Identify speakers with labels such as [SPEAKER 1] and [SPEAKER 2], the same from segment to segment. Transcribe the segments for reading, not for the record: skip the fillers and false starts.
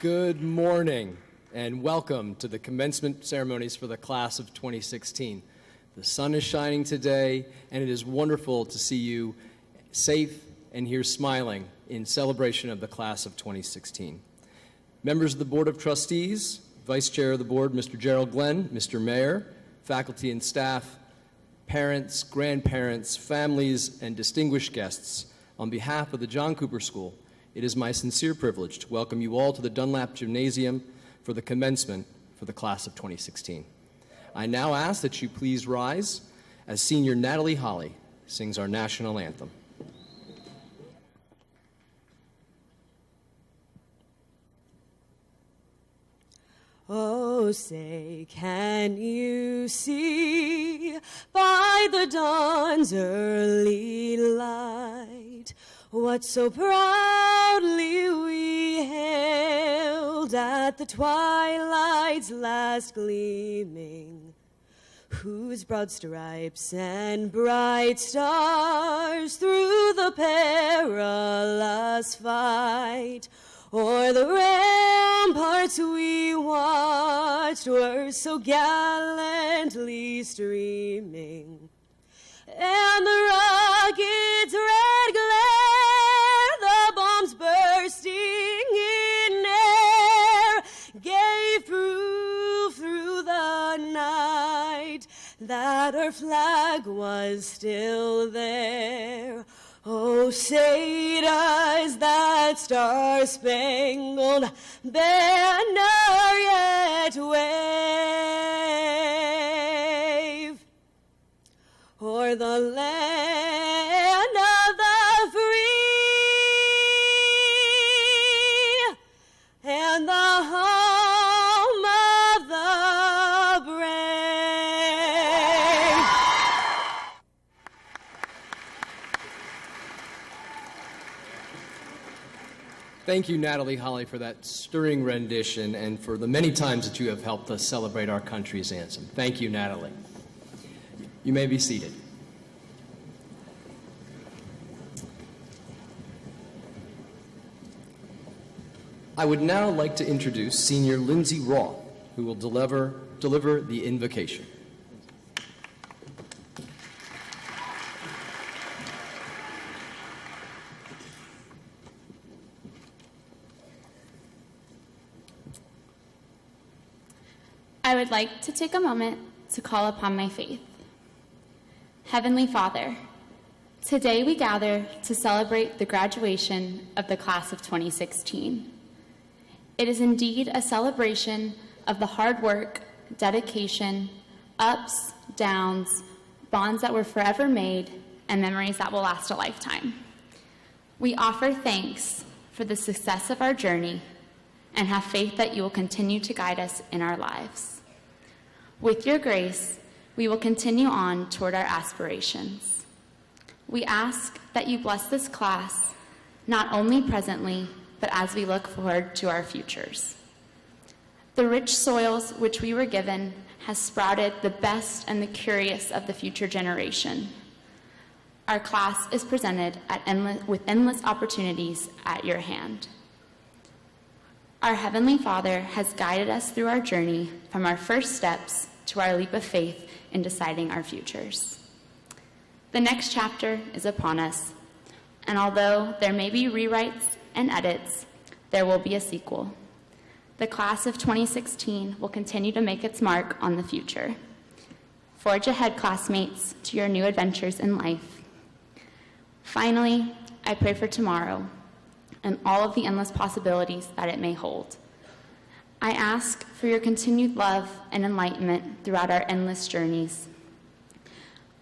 [SPEAKER 1] Good morning and welcome to the commencement ceremonies for the class of 2016. The sun is shining today and it is wonderful to see you safe and here smiling in celebration of the class of 2016. Members of the Board of Trustees, Vice Chair of the Board, Mr. Gerald Glenn, Mr. Mayor, faculty and staff, parents, grandparents, families, and distinguished guests, on behalf of the John Cooper School, it is my sincere privilege to welcome you all to the Dunlap Gymnasium for the commencement for the class of 2016. I now ask that you please rise as senior Natalie Holly sings our national anthem.
[SPEAKER 2] Oh, say, can you see by the dawn's early light what so proudly we hailed at the twilight's last gleaming, whose broad stripes and bright stars through the perilous fight o'er the ramparts we watched were so gallantly streaming, and the rocket's red glare, the bombs bursting in air, gave proof through the night that our flag was still there. Oh, say does that star-spangled banner yet wave o'er the land of the free and the home of the brave?
[SPEAKER 1] Thank you, Natalie Holly, for that stirring rendition and for the many times that you have helped us celebrate our country's anthem. Thank you, Natalie. You may be seated. I would now like to introduce Senior Lindsay Raw, who will deliver the invocation.
[SPEAKER 3] I would like to take a moment to call upon my faith. Heavenly Father, today we gather to celebrate the graduation of the class of 2016. It is indeed a celebration of the hard work, dedication, ups, downs, bonds that were forever made, and memories that will last a lifetime. We offer thanks for the success of our journey and have faith that you will continue to guide us in our lives. With your grace, we will continue on toward our aspirations. We ask that you bless this class, not only presently, but as we look forward to our futures. The rich soils which we were given has sprouted the best and the curious of the future generation. Our class is presented with endless opportunities at your hand. Our Heavenly Father has guided us through our journey from our first steps to our leap of faith in deciding our futures. The next chapter is upon us, and although there may be rewrites and edits, there will be a sequel. The class of 2016 will continue to make its mark on the future. Forge ahead, classmates, to your new adventures in life. Finally, I pray for tomorrow and all of the endless possibilities that it may hold. I ask for your continued love and enlightenment throughout our endless journeys.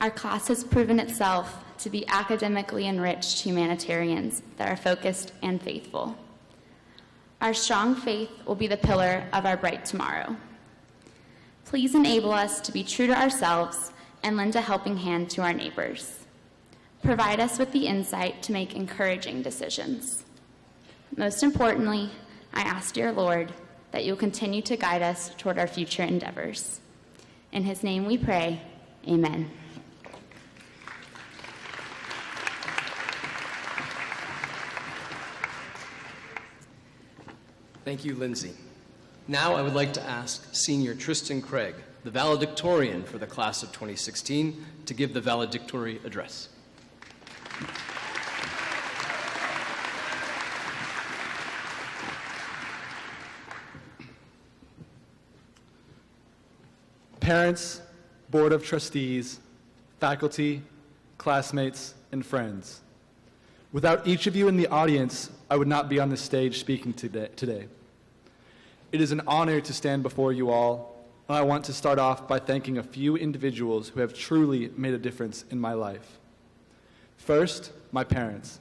[SPEAKER 3] Our class has proven itself to be academically enriched humanitarians that are focused and faithful. Our strong faith will be the pillar of our bright tomorrow. Please enable us to be true to ourselves and lend a helping hand to our neighbors. Provide us with the insight to make encouraging decisions. Most importantly, I ask, dear Lord, that you'll continue to guide us toward our future endeavors. In his name we pray, amen.
[SPEAKER 1] Thank you, Lindsay. Now I would like to ask Senior Tristan Craig, the valedictorian for the class of 2016, to give the valedictory address.
[SPEAKER 4] Parents, Board of Trustees, faculty, classmates, and friends. Without each of you in the audience, I would not be on this stage speaking today. It is an honor to stand before you all, and I want to start off by thanking a few individuals who have truly made a difference in my life. First, my parents.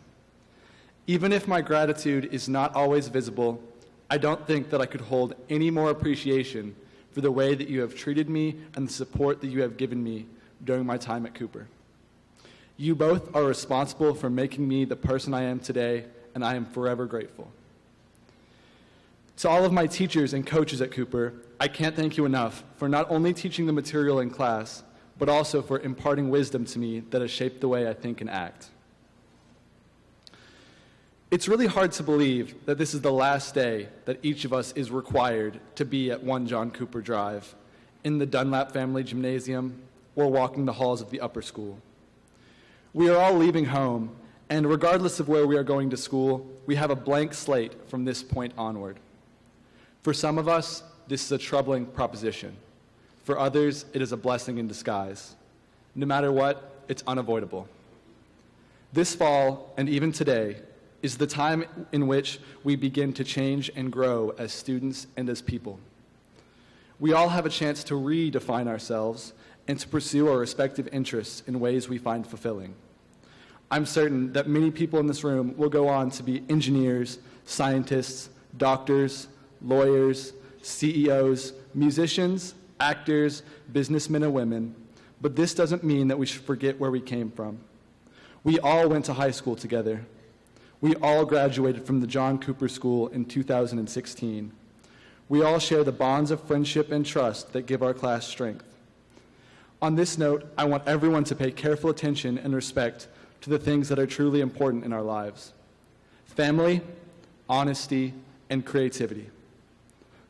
[SPEAKER 4] Even if my gratitude is not always visible, I don't think that I could hold any more appreciation for the way that you have treated me and the support that you have given me during my time at Cooper. You both are responsible for making me the person I am today, and I am forever grateful. To all of my teachers and coaches at Cooper, I can't thank you enough for not only teaching the material in class, but also for imparting wisdom to me that has shaped the way I think and act. It's really hard to believe that this is the last day that each of us is required to be at 1 John Cooper Drive, in the Dunlap family gymnasium, or walking the halls of the upper school. We are all leaving home, and regardless of where we are going to school, we have a blank slate from this point onward. For some of us, this is a troubling proposition. For others, it is a blessing in disguise. No matter what, it's unavoidable. This fall, and even today, is the time in which we begin to change and grow as students and as people. We all have a chance to redefine ourselves and to pursue our respective interests in ways we find fulfilling. I'm certain that many people in this room will go on to be engineers, scientists, doctors, lawyers, CEOs, musicians, actors, businessmen and women, but this doesn't mean that we should forget where we came from. We all went to high school together. We all graduated from the John Cooper School in 2016. We all share the bonds of friendship and trust that give our class strength. On this note, I want everyone to pay careful attention and respect to the things that are truly important in our lives: family, honesty, and creativity.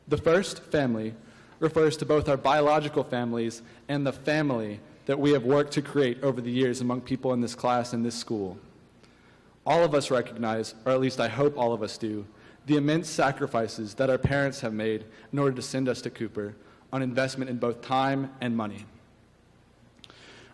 [SPEAKER 4] The first, family, refers to both our biological families and the family that we have worked to create over the years among people in this class and this school. All of us recognize, or at least I hope all of us do, the immense sacrifices that our parents have made in order to send us to Cooper, on investment in both time and money.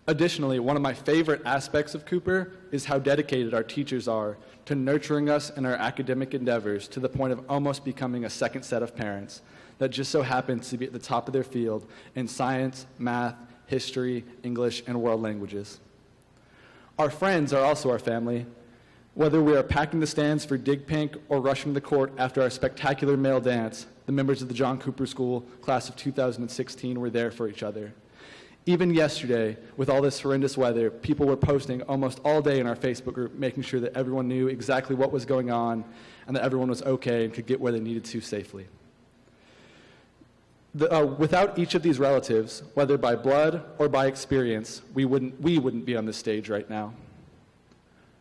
[SPEAKER 4] Additionally, one of my favorite aspects of Cooper is how dedicated our teachers are to nurturing us in our academic endeavors to the point of almost becoming a second set of parents that just so happens to be at the top of their field in science, math, history, English, and world languages. Our friends are also our family. Whether we are packing the stands for Dig Pink or rushing the court after our spectacular male dance, the members of the John Cooper School class of 2016 were there for each other. Even yesterday, with all this horrendous weather, people were posting almost all day in our Facebook group, making sure that everyone knew exactly what was going on and that everyone was okay and could get where they needed to safely. Without each of these relatives, whether by blood or by experience, we wouldn't be on this stage right now.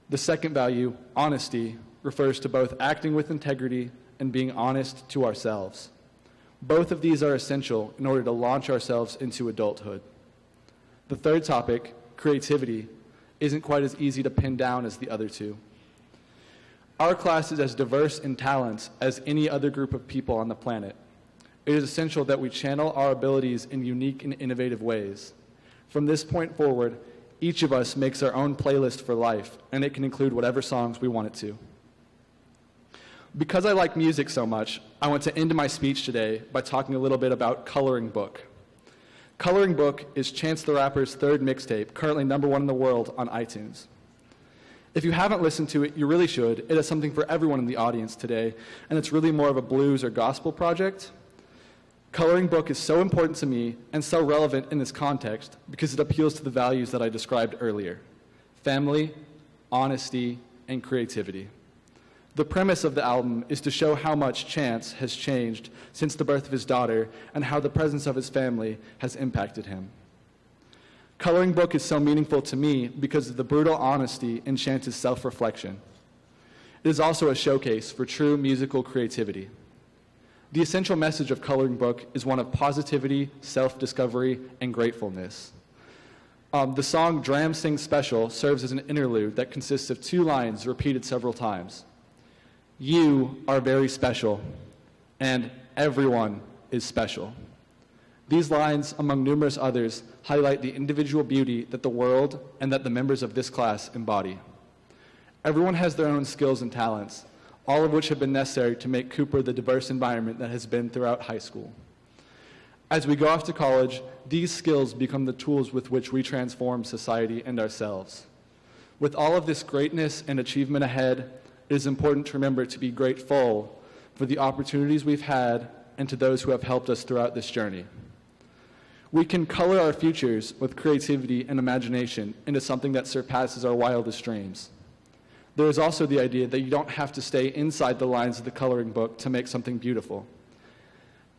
[SPEAKER 4] The second value, honesty, refers to both acting with integrity and being honest to ourselves. Both of these are essential in order to launch ourselves into adulthood. The third topic, creativity, isn't quite as easy to pin down as the other two. Our class is as diverse in talents as any other group of people on the planet. It is essential that we channel our abilities in unique and innovative ways. From this point forward, each of us makes our own playlist for life, and it can include whatever songs we want it to. Because I like music so much, I want to end my speech today by talking a little bit about Coloring Book. Coloring Book is Chance the Rapper's third mixtape, currently #1 in the world on iTunes. If you haven't listened to it, you really should. It is something for everyone in the audience today, and it's really more of a blues or gospel project. Coloring Book is so important to me and so relevant in this context because it appeals to the values that I described earlier: family, honesty, and creativity. The premise of the album is to show how much Chance has changed since the birth of his daughter and how the presence of his family has impacted him. Coloring Book is so meaningful to me because of the brutal honesty in Chance's self-reflection. It is also a showcase for true musical creativity. The essential message of Coloring Book is one of positivity, self-discovery, and gratefulness. The song Dram Sing Special serves as an interlude that consists of 2 lines repeated several times. You are very special, and everyone is special. These lines, among numerous others, highlight the individual beauty that the world and that the members of this class embody. Everyone has their own skills and talents, all of which have been necessary to make Cooper the diverse environment that has been throughout high school. As we go off to college, these skills become the tools with which we transform society and ourselves. With all of this greatness and achievement ahead, it is important to remember to be grateful for the opportunities we've had and to those who have helped us throughout this journey. We can color our futures with creativity and imagination into something that surpasses our wildest dreams. There is also the idea that you don't have to stay inside the lines of the coloring book to make something beautiful.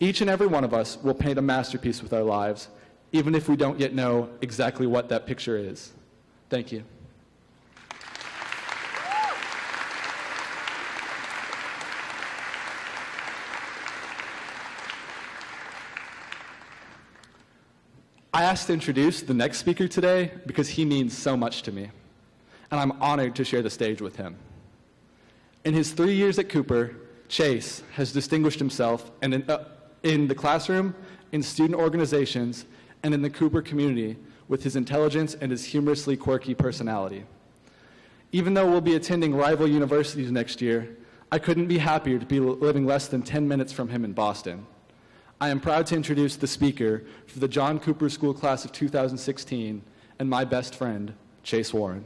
[SPEAKER 4] Each and every one of us will paint a masterpiece with our lives, even if we don't yet know exactly what that picture is. Thank you. I asked to introduce the next speaker today because he means so much to me, and I'm honored to share the stage with him. In his 3 years at Cooper, Chase has distinguished himself in the classroom, in student organizations, and in the Cooper community with his intelligence and his humorously quirky personality. Even though we'll be attending rival universities next year, I couldn't be happier to be living less than 10 minutes from him in Boston. I am proud to introduce the speaker for the John Cooper School Class of 2016 and my best friend, Chase Warren.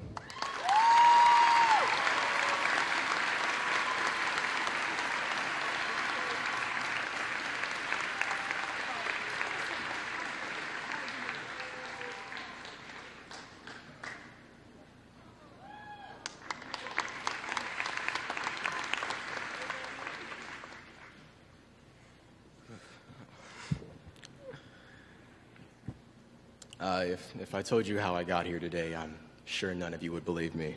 [SPEAKER 5] If I told you how I got here today, I'm sure none of you would believe me.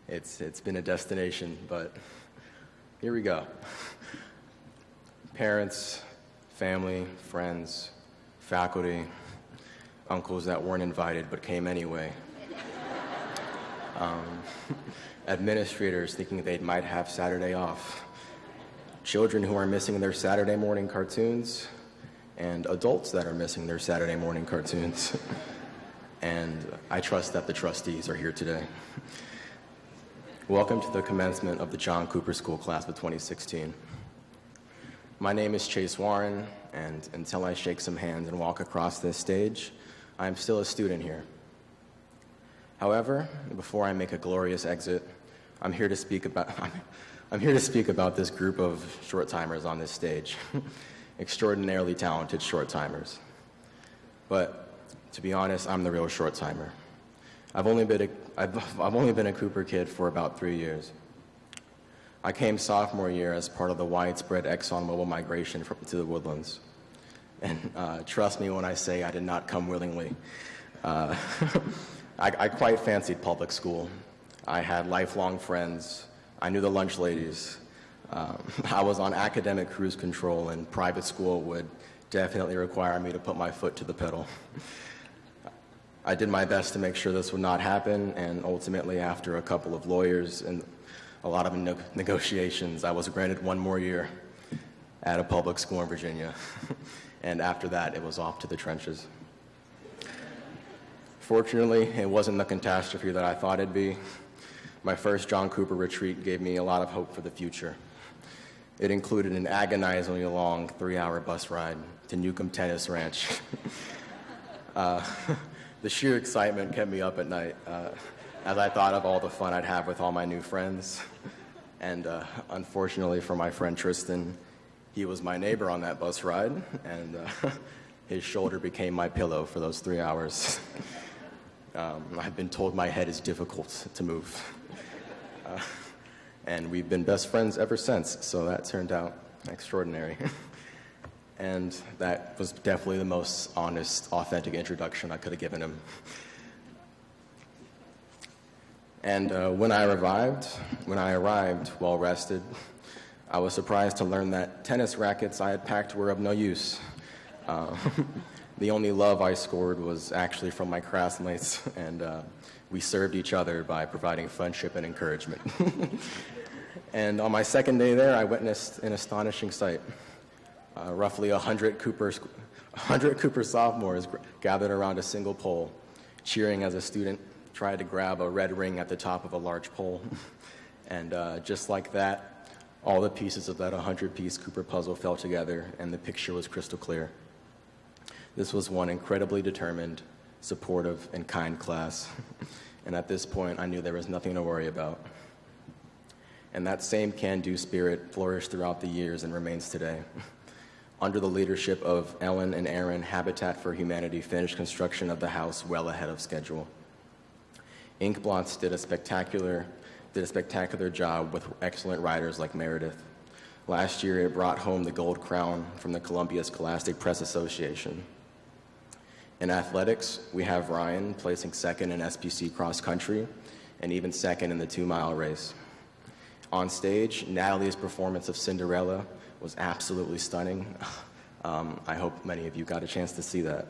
[SPEAKER 5] It's been a destination, but here we go. Parents, family, friends, faculty, uncles that weren't invited but came anyway. Administrators thinking they might have Saturday off. Children who are missing their Saturday morning cartoons, and adults that are missing their Saturday morning cartoons. And I trust that the trustees are here today. Welcome to the commencement of the John Cooper School Class of 2016. My name is Chase Warren, and until I shake some hands and walk across this stage, I am still a student here. However, before I make a glorious exit, I'm here to speak about this group of short-timers on this stage. Extraordinarily talented short-timers. But to be honest, I'm the real short-timer. I've only been a Cooper kid for about 3 years. I came sophomore year as part of the widespread ExxonMobil migration to the Woodlands. And trust me when I say I did not come willingly. I quite fancied public school. I had lifelong friends. I knew the lunch ladies. I was on academic cruise control, and private school would definitely require me to put my foot to the pedal. I did my best to make sure this would not happen, and ultimately, after a couple of lawyers and a lot of negotiations, I was granted 1 more year at a public school in Virginia. And after that, it was off to the trenches. Fortunately, it wasn't the catastrophe that I thought it'd be. My first John Cooper retreat gave me a lot of hope for the future. It included an agonizingly long 3-hour bus ride to Newcomb Tennis Ranch. The sheer excitement kept me up at night as I thought of all the fun I'd have with all my new friends. And unfortunately for my friend Tristan, he was my neighbor on that bus ride, and his shoulder became my pillow for those 3 hours. I've been told my head is difficult to move. And we've been best friends ever since, so that turned out extraordinary. And that was definitely the most honest, authentic introduction I could have given him. And when I arrived, well rested, I was surprised to learn that tennis rackets I had packed were of no use. The only love I scored was actually from my classmates, and we served each other by providing friendship and encouragement. And on my second day there, I witnessed an astonishing sight. Roughly 100 Cooper sophomores gathered around a single pole, cheering as a student tried to grab a red ring at the top of a large pole. And just like that, all the pieces of that 100-piece Cooper puzzle fell together, and the picture was crystal clear. This was one incredibly determined, supportive, and kind class. And at this point, I knew there was nothing to worry about. And that same can-do spirit flourished throughout the years and remains today. Under the leadership of Ellen and Aaron, Habitat for Humanity finished construction of the house well ahead of schedule. Inkblots did a spectacular job with excellent writers like Meredith. Last year, it brought home the gold crown from the Columbia Scholastic Press Association. In athletics, we have Ryan placing second in SPC cross country and even second in the 2-mile race. On stage, Natalie's performance of Cinderella was absolutely stunning. I hope many of you got a chance to see that.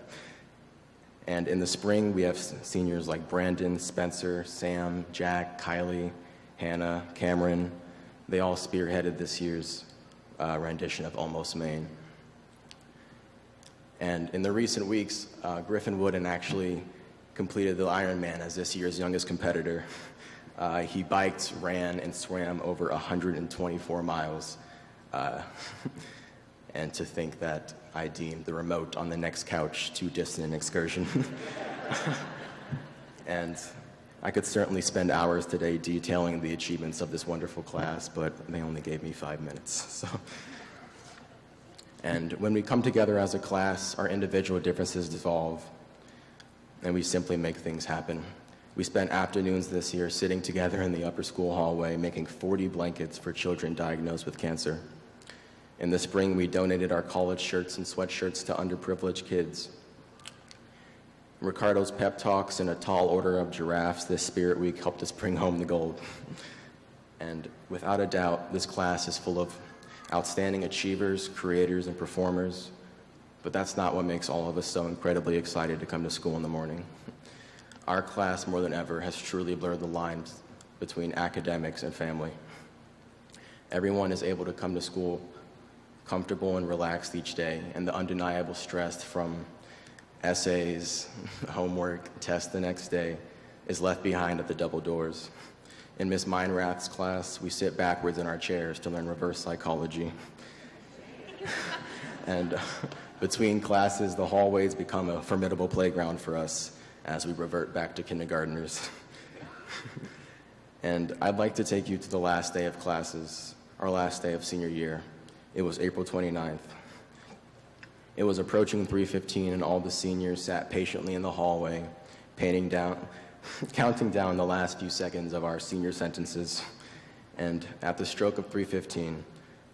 [SPEAKER 5] And in the spring, we have seniors like Brandon, Spencer, Sam, Jack, Kylie, Hannah, Cameron. They all spearheaded this year's rendition of Almost Maine. And in the recent weeks, Griffin Wooden actually completed the Ironman as this year's youngest competitor. He biked, ran, and swam over 124 miles. And to think that I deemed the remote on the next couch too distant an excursion. And I could certainly spend hours today detailing the achievements of this wonderful class, but they only gave me 5 minutes. So. And when we come together as a class, our individual differences dissolve, and we simply make things happen. We spent afternoons this year sitting together in the upper school hallway making 40 blankets for children diagnosed with cancer. In the spring, we donated our college shirts and sweatshirts to underprivileged kids. Ricardo's pep talks and a tall order of giraffes this Spirit Week helped us bring home the gold. And without a doubt, this class is full of outstanding achievers, creators, and performers, but that's not what makes all of us so incredibly excited to come to school in the morning. Our class, more than ever, has truly blurred the lines between academics and family. Everyone is able to come to school comfortable and relaxed each day, and the undeniable stress from essays, homework, tests the next day is left behind at the double doors. In Ms. Meinrath's class, we sit backwards in our chairs to learn reverse psychology. And between classes, the hallways become a formidable playground for us as we revert back to kindergartners. And I'd like to take you to the last day of classes, our last day of senior year. It was April 29th. It was approaching 3:15, and all the seniors sat patiently in the hallway, counting down the last few seconds of our senior sentences. And at the stroke of 3:15,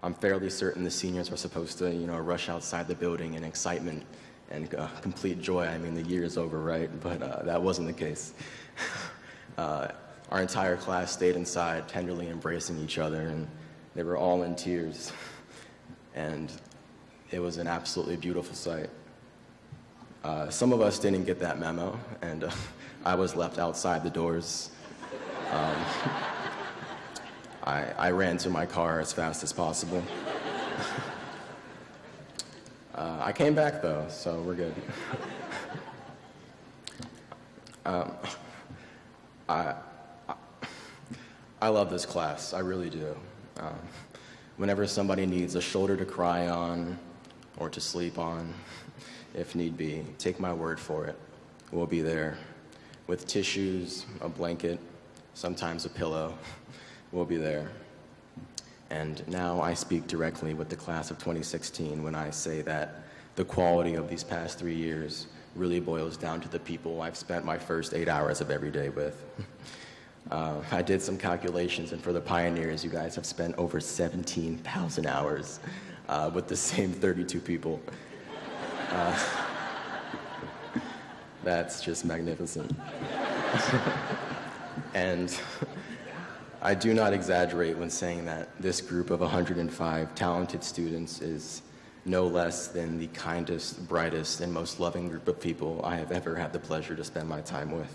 [SPEAKER 5] I'm fairly certain the seniors are supposed to, rush outside the building in excitement and complete joy. I mean, the year is over, right? But that wasn't the case. Our entire class stayed inside, tenderly embracing each other, and they were all in tears. And it was an absolutely beautiful sight. Some of us didn't get that memo, and I was left outside the doors. I ran to my car as fast as possible. I came back, though, so we're good. I love this class, I really do. Whenever somebody needs a shoulder to cry on or to sleep on, if need be, take my word for it. We'll be there with tissues, a blanket, sometimes a pillow. We'll be there. And now I speak directly with the class of 2016 when I say that the quality of these past 3 years really boils down to the people I've spent my first 8 hours of every day with. I did some calculations, and for the pioneers, you guys have spent over 17,000 hours with the same 32 people. That's just magnificent. And I do not exaggerate when saying that this group of 105 talented students is no less than the kindest, brightest, and most loving group of people I have ever had the pleasure to spend my time with.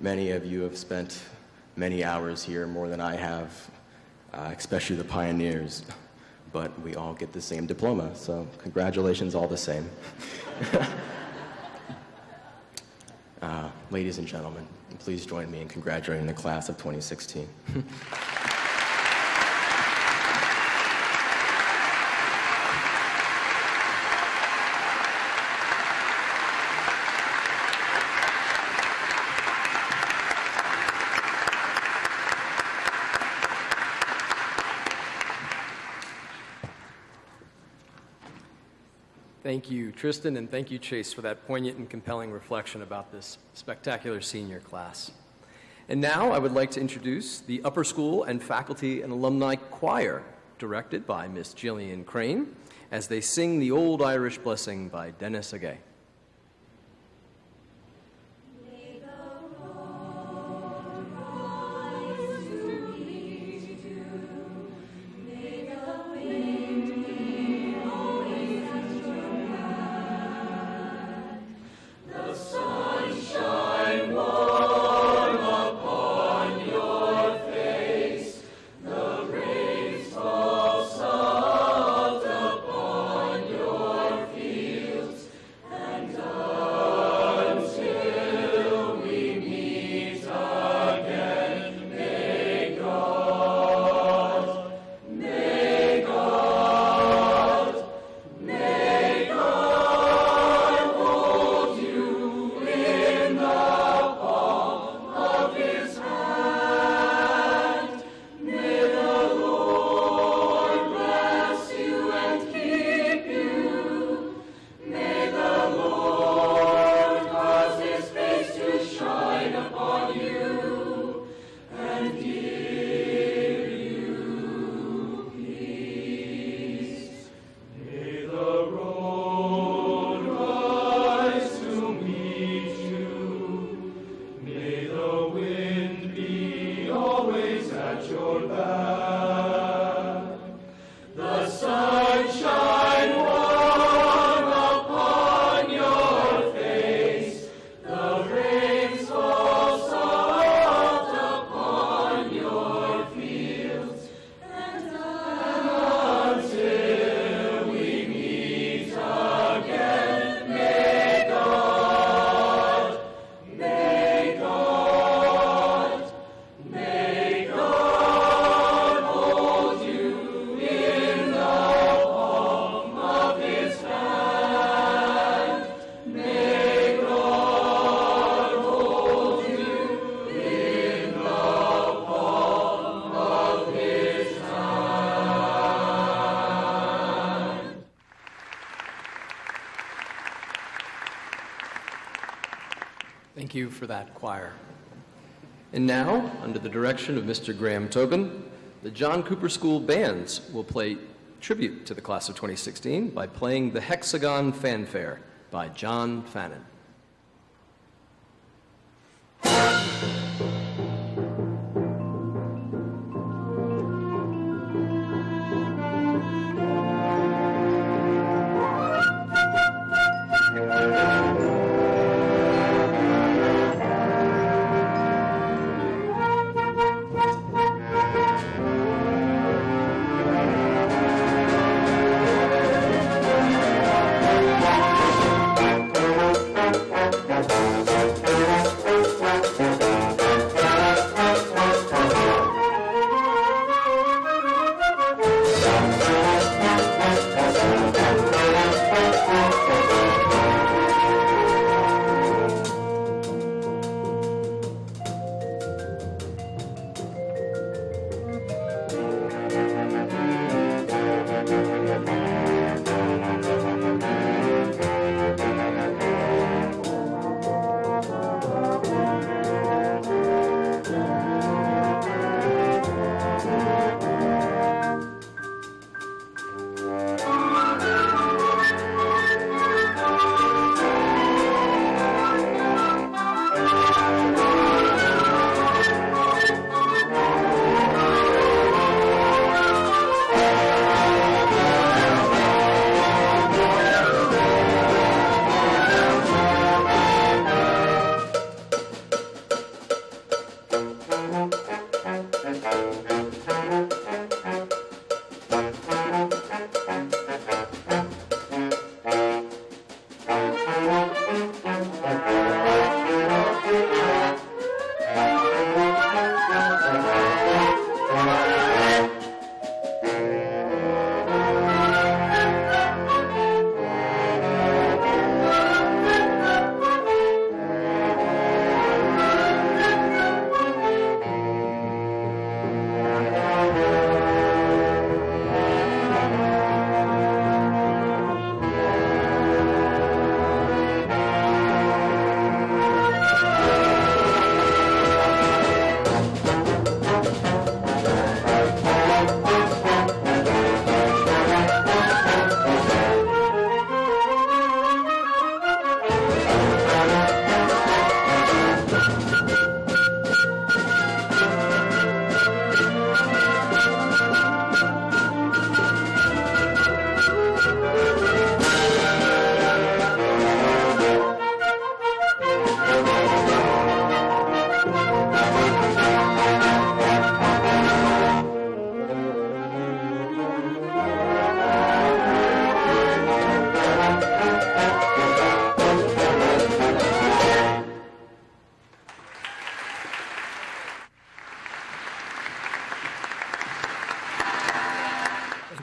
[SPEAKER 5] Many of you have spent many hours here, more than I have, especially the pioneers, but we all get the same diploma, so congratulations all the same. Ladies and gentlemen, please join me in congratulating the class of 2016.
[SPEAKER 1] Thank you, Tristan, and thank you, Chase, for that poignant and compelling reflection about this spectacular senior class. And now I would like to introduce the Upper School and Faculty and Alumni Choir, directed by Miss Gillian Crane, as they sing the Old Irish Blessing by Dennis Agay. Thank you for that choir. And now, under the direction of Mr. Graham Tobin, the John Cooper School bands will play tribute to the class of 2016 by playing the Hexagon Fanfare by John Fannin.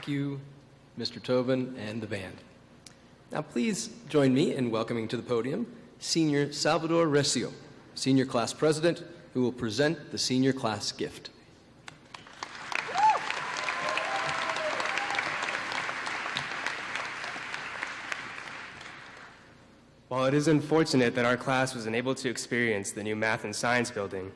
[SPEAKER 1] Thank you, Mr. Tobin and the band. Now please join me in welcoming to the podium Senior Salvador Recio, Senior Class President, who will present the Senior Class Gift.
[SPEAKER 6] While it is unfortunate that our class was unable to experience the new Math and Science building,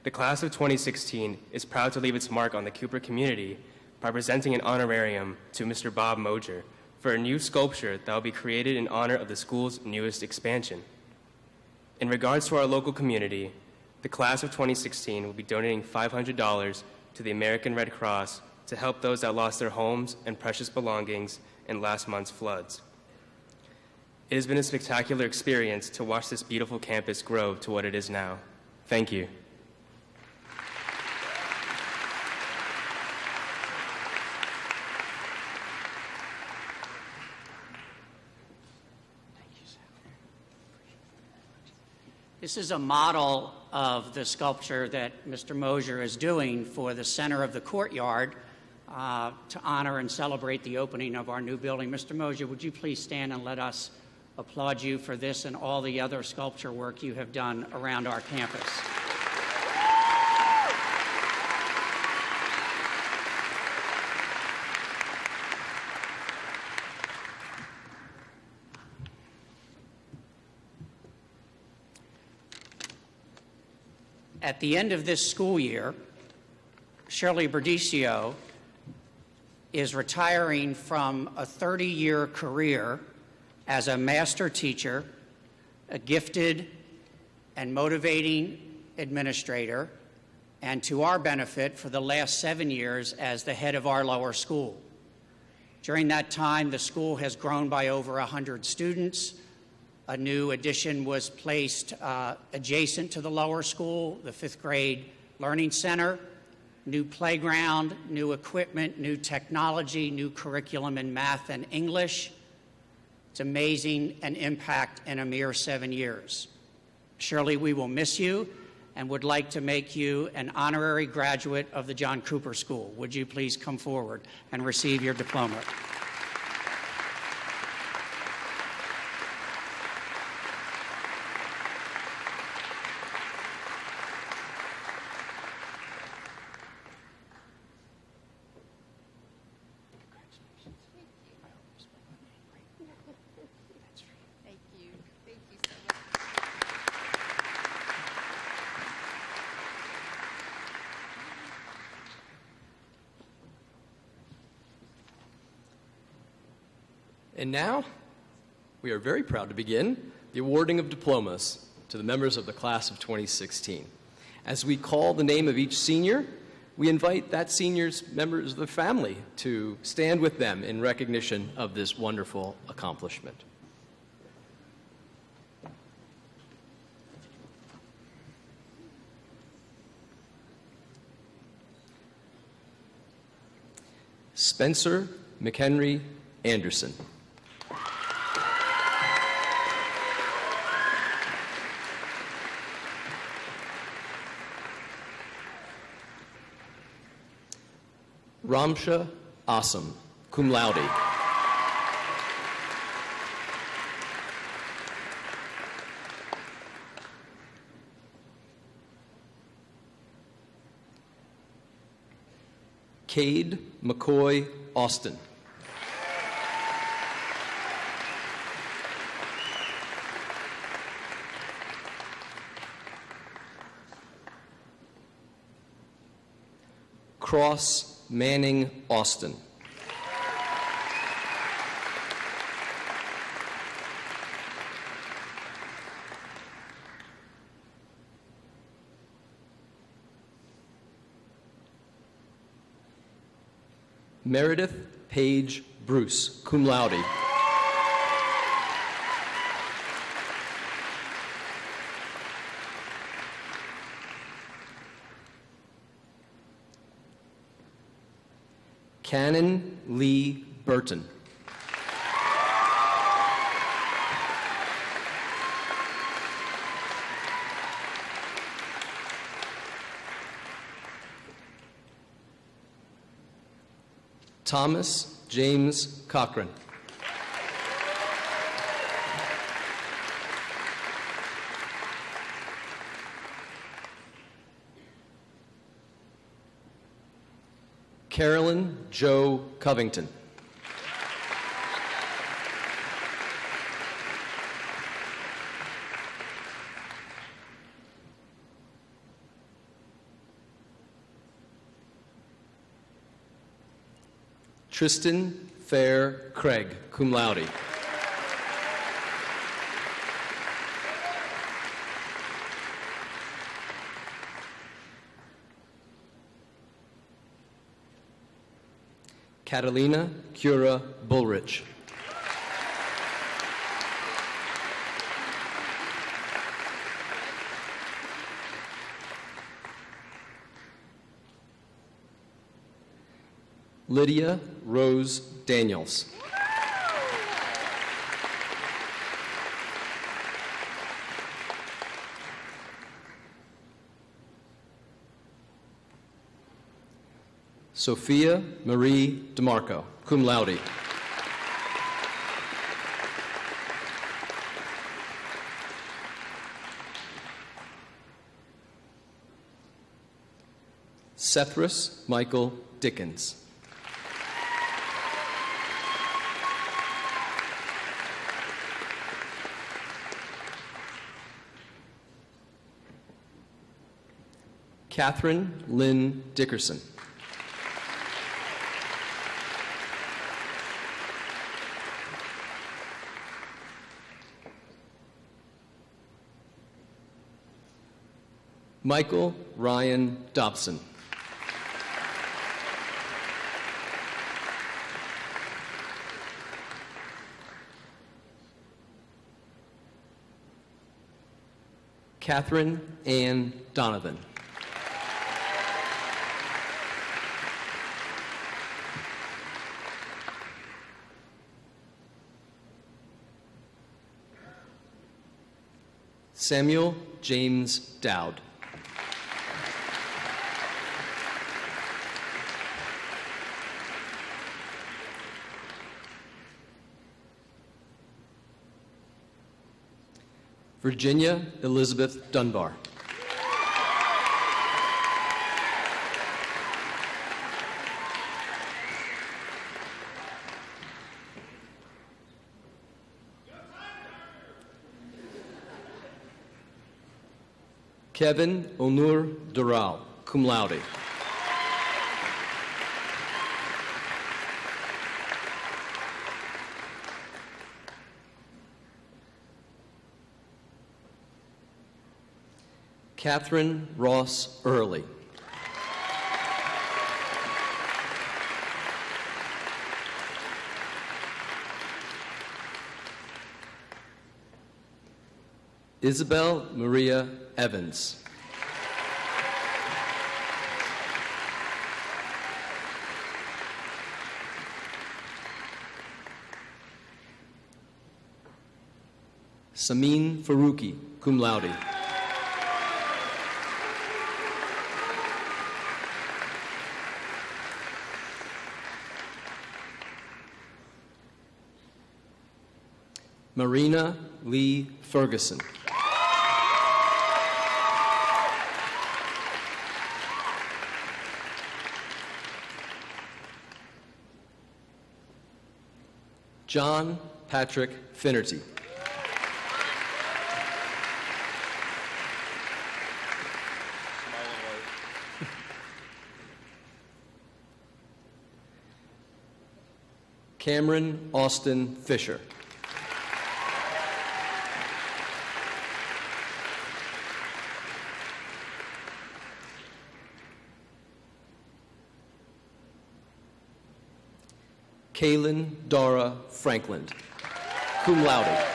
[SPEAKER 6] the class of 2016 is proud to leave its mark on the Cooper community by presenting an honorarium to Mr. Bob Moger for a new sculpture that will be created in honor of the school's newest expansion. In regards to our local community, the class of 2016 will be donating $500 to the American Red Cross to help those that lost their homes and precious belongings in last month's floods. It has been a spectacular experience to watch this beautiful campus grow to what it is now. Thank you.
[SPEAKER 7] This is a model of the sculpture that Mr. Mosier is doing for the center of the courtyard to honor and celebrate the opening of our new building. Mr. Mosier, would you please stand and let us applaud you for this and all the other sculpture work you have done around our campus. At the end of this school year, Shirley Berdicio is retiring from a 30-year career as a master teacher, a gifted and motivating administrator, and to our benefit for the last 7 years as the head of our lower school. During that time, the school has grown by over 100 students. A new addition was placed adjacent to the lower school, the 5th grade learning center, new playground, new equipment, new technology, new curriculum in math and English. It's amazing an impact in a mere 7 years. Shirley, we will miss you and would like to make you an honorary graduate of the John Cooper School. Would you please come forward and receive your diploma?
[SPEAKER 1] And now, we are very proud to begin the awarding of diplomas to the members of the class of 2016. As we call the name of each senior, we invite that senior's members of the family to stand with them in recognition of this wonderful accomplishment. Spencer McHenry Anderson. Ramsha Assam, cum laude. Cade McCoy Austin. Cross Manning Austin. Meredith Page Bruce, cum laude. Cannon Lee Burton. Thomas James Cochran. Carolyn Joe Covington. Tristan Fair Craig, cum laude. Catalina Cura Bullrich. Lydia Rose Daniels. Sophia Marie DeMarco, cum laude. Sethrus Michael Dickens. Catherine Lynn Dickerson. Michael Ryan Dobson. Catherine Ann Donovan. Samuel James Dowd. Virginia Elizabeth Dunbar. Kevin Onur Doral, cum laude. Catherine Ross Early. Isabel Maria Evans. Samin Faruqi, cum laude. Marina Lee Ferguson. John Patrick Finnerty. Cameron Austin Fisher. Kaylin Dara Franklin, cum laude.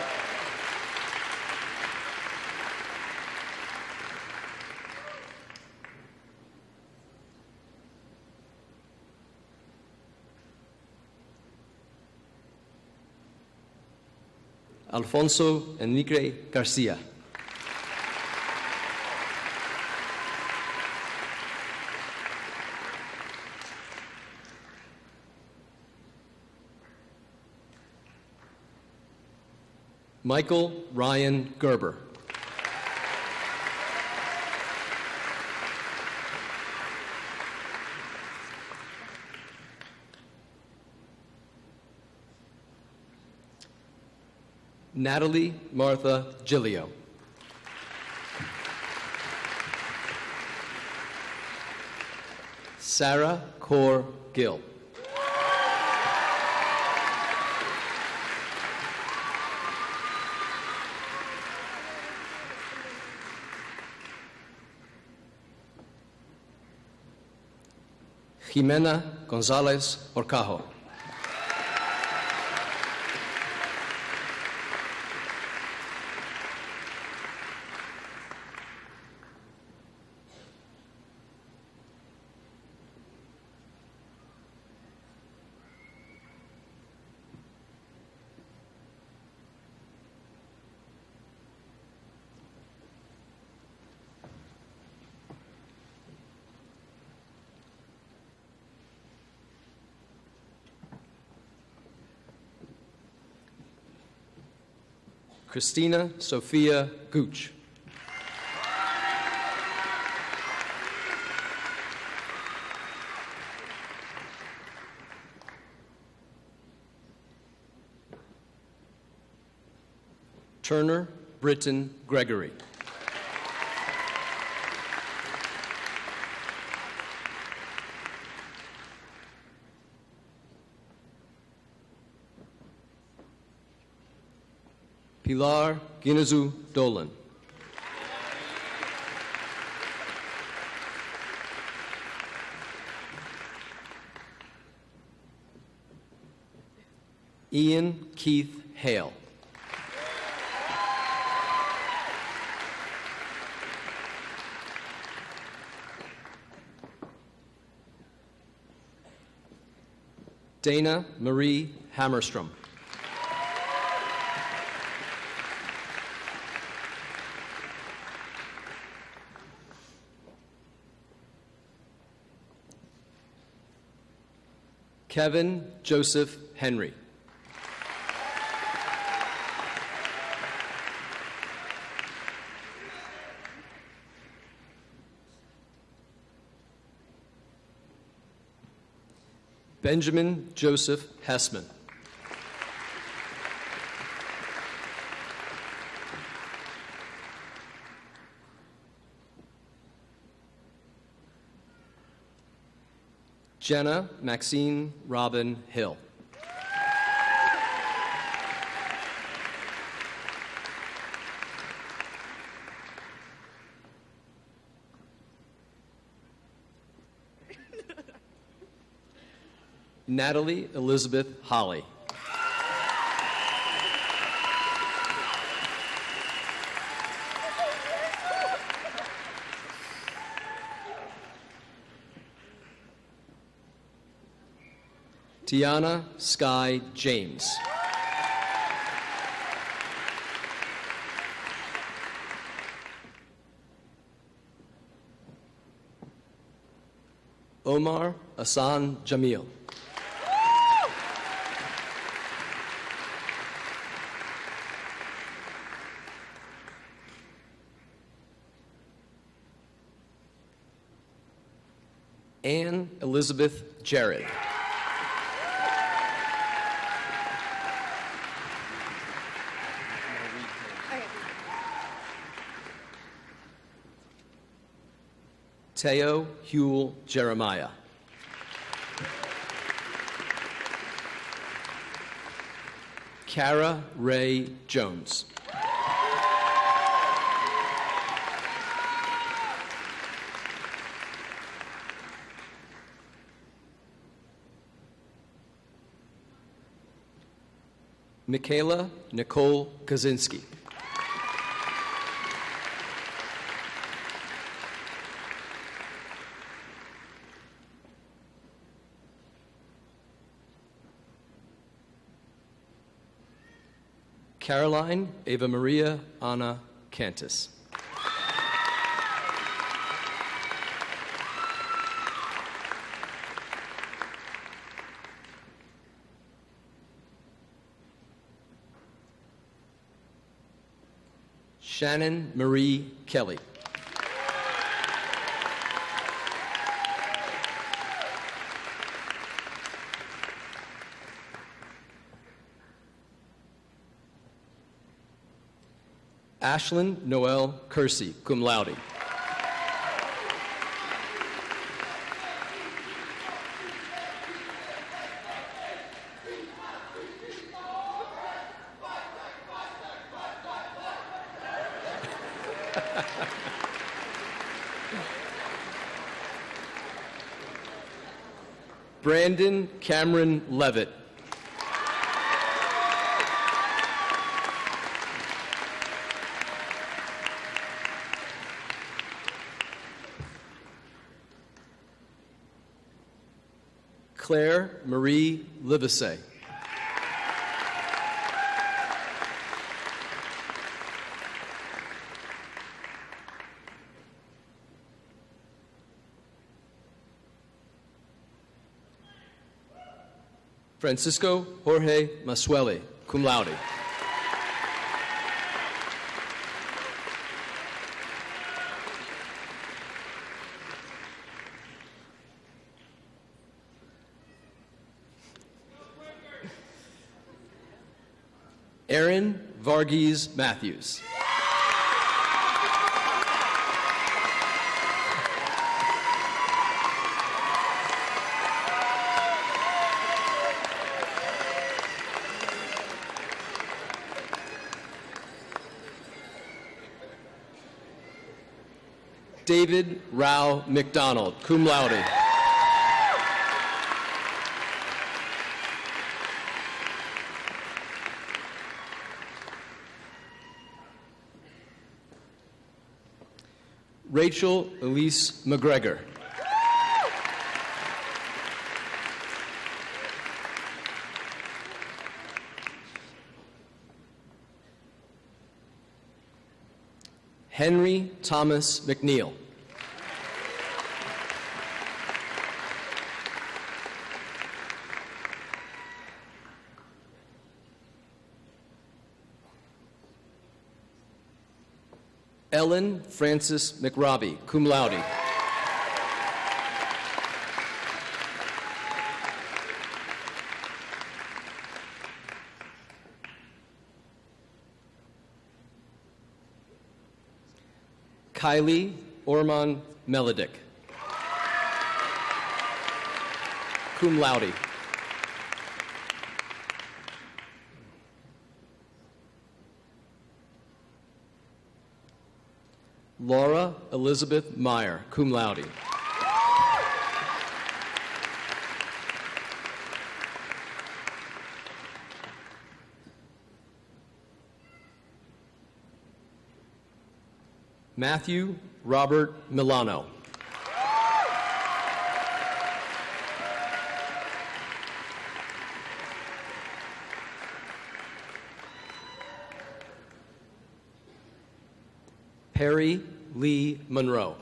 [SPEAKER 1] Alfonso Enrique Garcia. Michael Ryan Gerber. Natalie Martha Gillio. Sarah Core Gill. Jimena Gonzalez Orcajo. Christina Sophia Gooch. Turner Britton Gregory. Pilar Ginazu Dolan. Ian Keith Hale. Dana Marie Hammerstrom. Kevin Joseph Henry. Benjamin Joseph Hessman. Jenna Maxine Robin Hill. Natalie Elizabeth Holly. Tiana Sky James. Omar Asan Jamil. Anne Elizabeth Jared. Teo Huel Jeremiah. Kara Ray Jones. Michaela Nicole Kaczynski. Caroline Ava Maria Anna Cantus. Shannon Marie Kelly. Ashlyn Noel Kersey, cum laude. Brandon Cameron Levitt. Claire Marie Livesey. Francisco Jorge Masueli, cum laude. Aaron Varghese Matthews. David Rao McDonald, cum laude. Rachel Elise McGregor. Henry Thomas McNeil. Ellen Frances McRobbie, cum laude. Kylie Orman Melodic, cum laude. Laura Elizabeth Meyer, cum laude. Matthew Robert Milano. Perry Lee Monroe.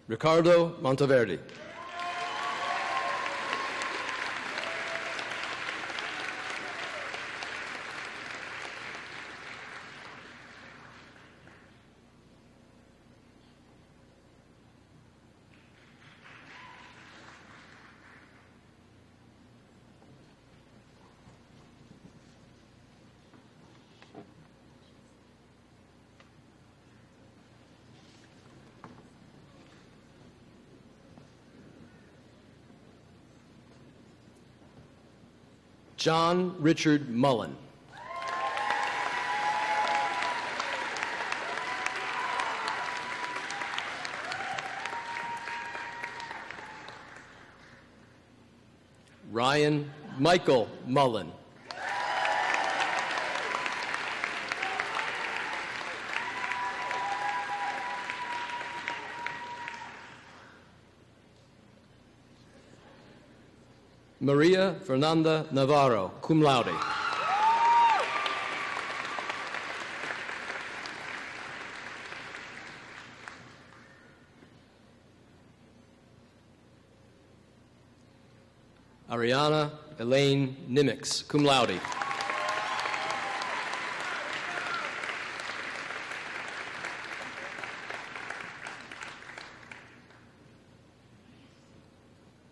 [SPEAKER 1] Ricardo Monteverde. John Richard Mullen. Ryan Michael Mullen. Maria Fernanda Navarro, cum laude. Ariana Elaine Nimmix, cum laude.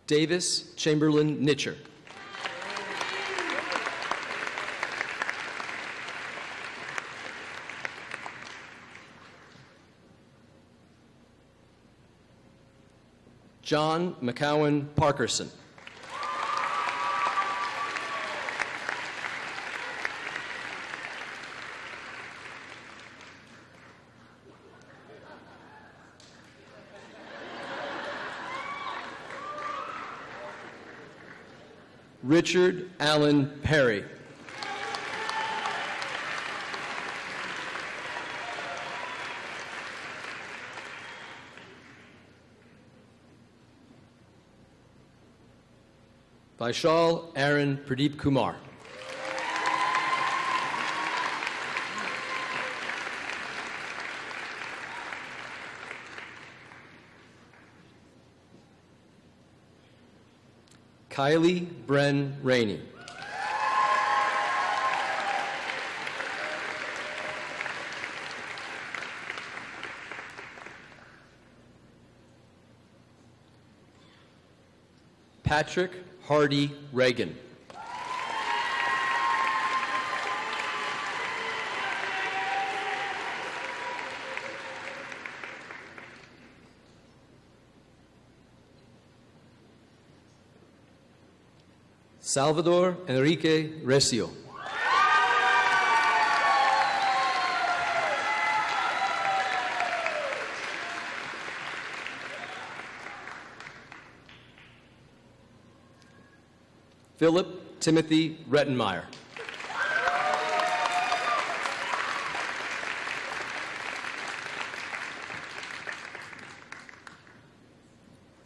[SPEAKER 1] Davis Chamberlain Nitcher. John McCowan Parkerson. Richard Allen Perry. Vaishal Aaron Pradeep Kumar. Kylie Bren Rainey. Patrick Hardy Reagan. Salvador Enrique Recio. Philip Timothy Rettenmeyer.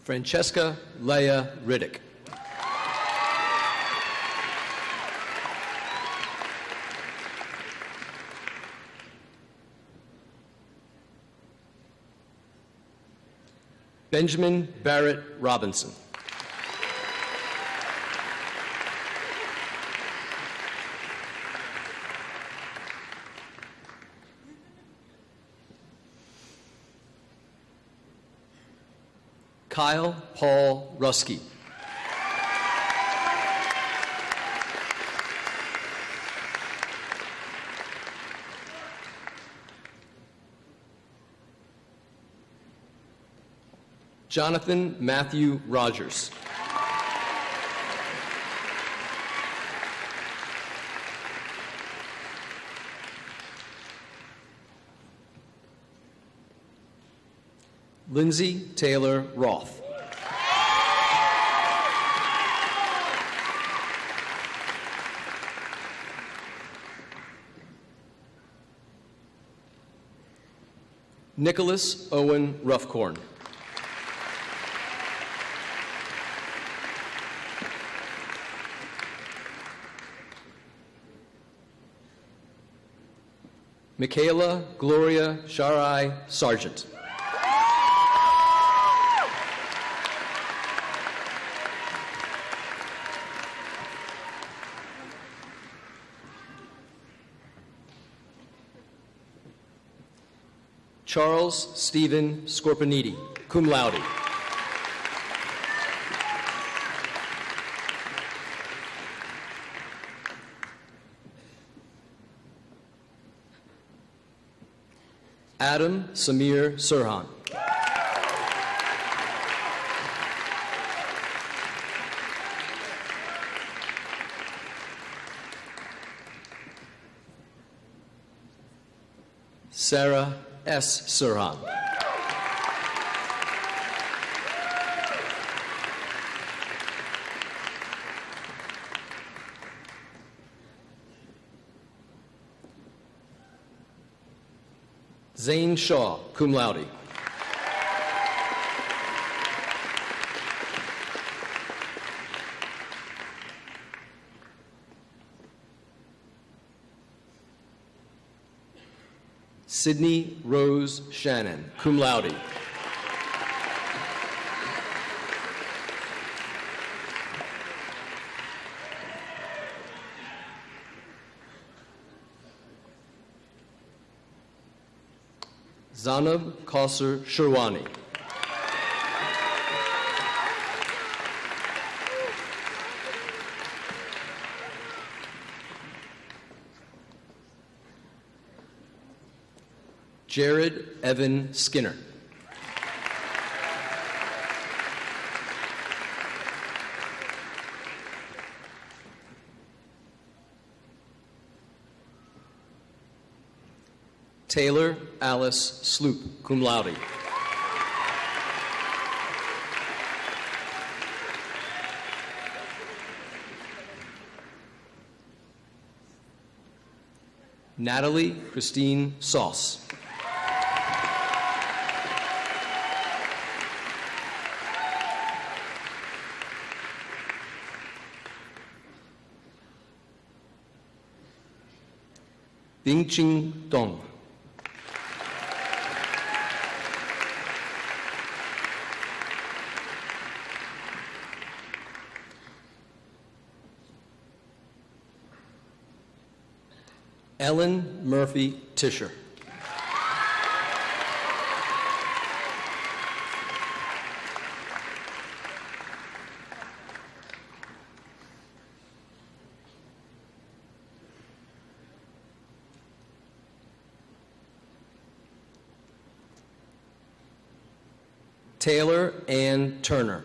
[SPEAKER 1] Francesca Leah Riddick. Benjamin Barrett Robinson. Kyle Paul Rusky. Jonathan Matthew Rogers. Lindsay Taylor Roth. Nicholas Owen Ruffcorn. Michaela Gloria Sharai Sargent. Charles Stephen Scorpaniti, cum laude. Adam Samir Sirhan. Sarah S. Sirhan. Zane Shaw, cum laude. Sydney Rose Shannon, cum laude. Zanab Kausar Sherwani. Jared Evan Skinner. Taylor Alice Sloop, cum laude. Natalie Christine Sauce. Bingqing Dong. Ellen Murphy Tischer. Taylor Ann Turner.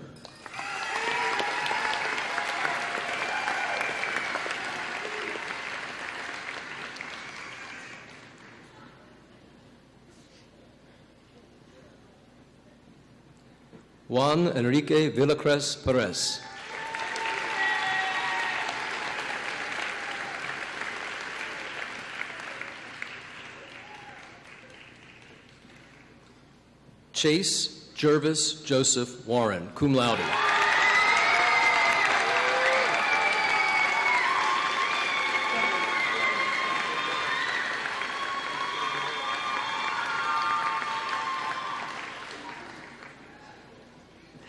[SPEAKER 1] Juan Enrique Villacres Perez. Chase Jervis Joseph Warren, cum laude.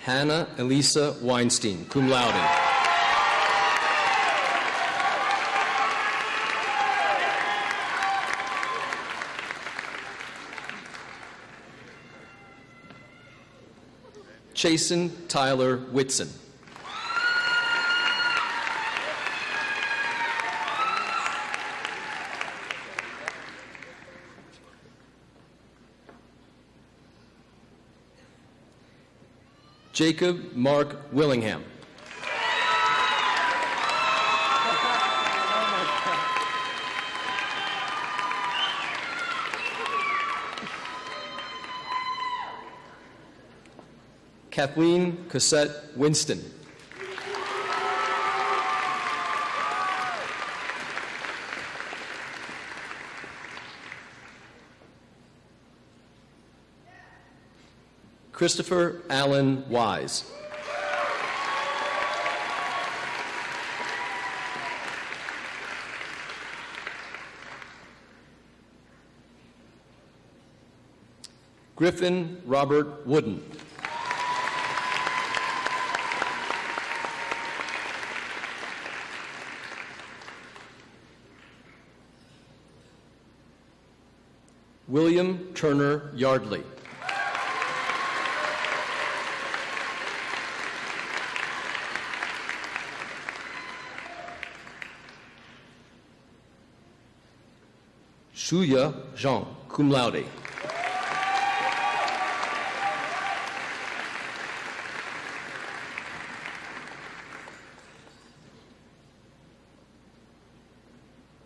[SPEAKER 1] Hannah Elisa Weinstein, cum laude. Chasen Tyler Whitson. Jacob Mark Willingham. Kathleen Cassette Winston. Christopher Allen Wise. Griffin Robert Wooden. William Turner Yardley. Shuya Zhang, cum laude.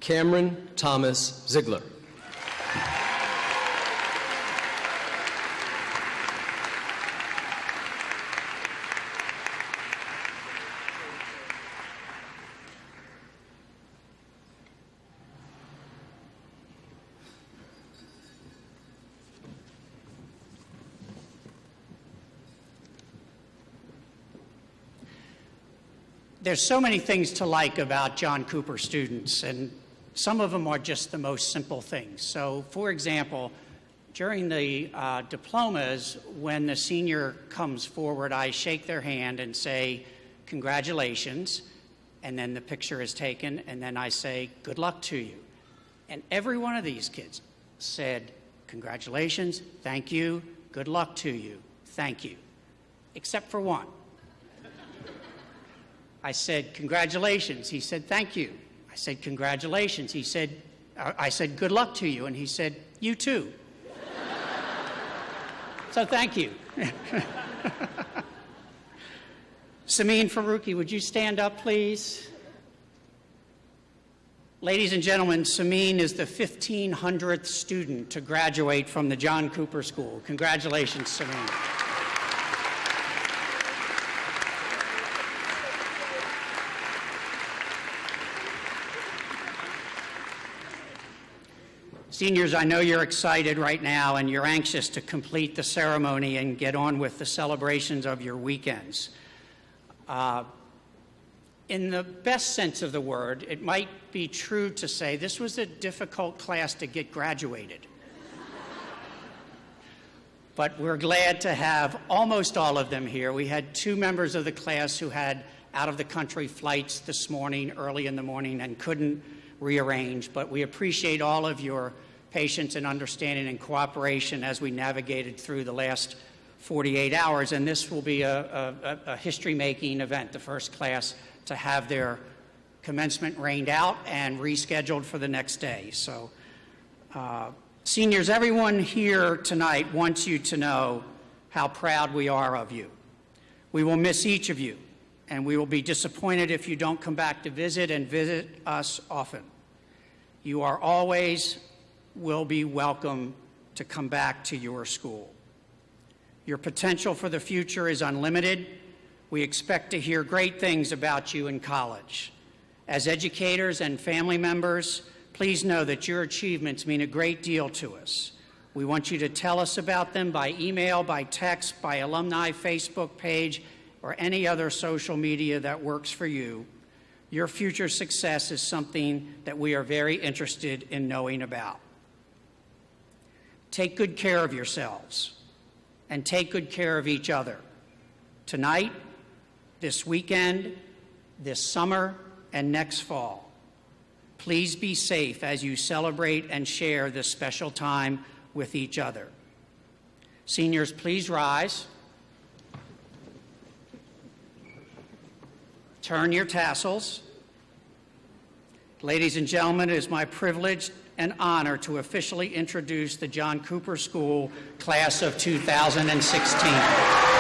[SPEAKER 1] Cameron Thomas Ziegler.
[SPEAKER 7] There's so many things to like about John Cooper students, and some of them are just the most simple things. So, for example, during the diplomas, when the senior comes forward, I shake their hand and say, congratulations, and then the picture is taken, and then I say, good luck to you. And every one of these kids said, Congratulations, thank you, good luck to you, thank you. Except for one. I said, congratulations. He said, thank you. I said, congratulations. He said, I said, good luck to you. And he said, you too. So thank you. Samin Faruqi, would you stand up, please? Ladies and gentlemen, Samin is the 1,500th student to graduate from the John Cooper School. Congratulations, Samin. Seniors, I know you're excited right now and you're anxious to complete the ceremony and get on with the celebrations of your weekends. In the best sense of the word, it might be true to say this was a difficult class to get graduated. But we're glad to have almost all of them here. We had 2 members of the class who had out-of-the-country flights this morning, early in the morning, and couldn't rearrange. But we appreciate all of your patience and understanding and cooperation as we navigated through the last 48 hours. And this will be a history-making event, the first class to have their commencement rained out and rescheduled for the next day. So, seniors, everyone here tonight wants you to know how proud we are of you. We will miss each of you, and we will be disappointed if you don't come back to visit and visit us often. You are always will be welcome to come back to your school. Your potential for the future is unlimited. We expect to hear great things about you in college. As educators and family members, please know that your achievements mean a great deal to us. We want you to tell us about them by email, by text, by alumni Facebook page, or any other social media that works for you. Your future success is something that we are very interested in knowing about. Take good care of yourselves and take good care of each other. Tonight, this weekend, this summer, and next fall. Please be safe as you celebrate and share this special time with each other. Seniors, please rise. Turn your tassels. Ladies and gentlemen, it is my privilege and honor to officially introduce the John Cooper School Class of 2016.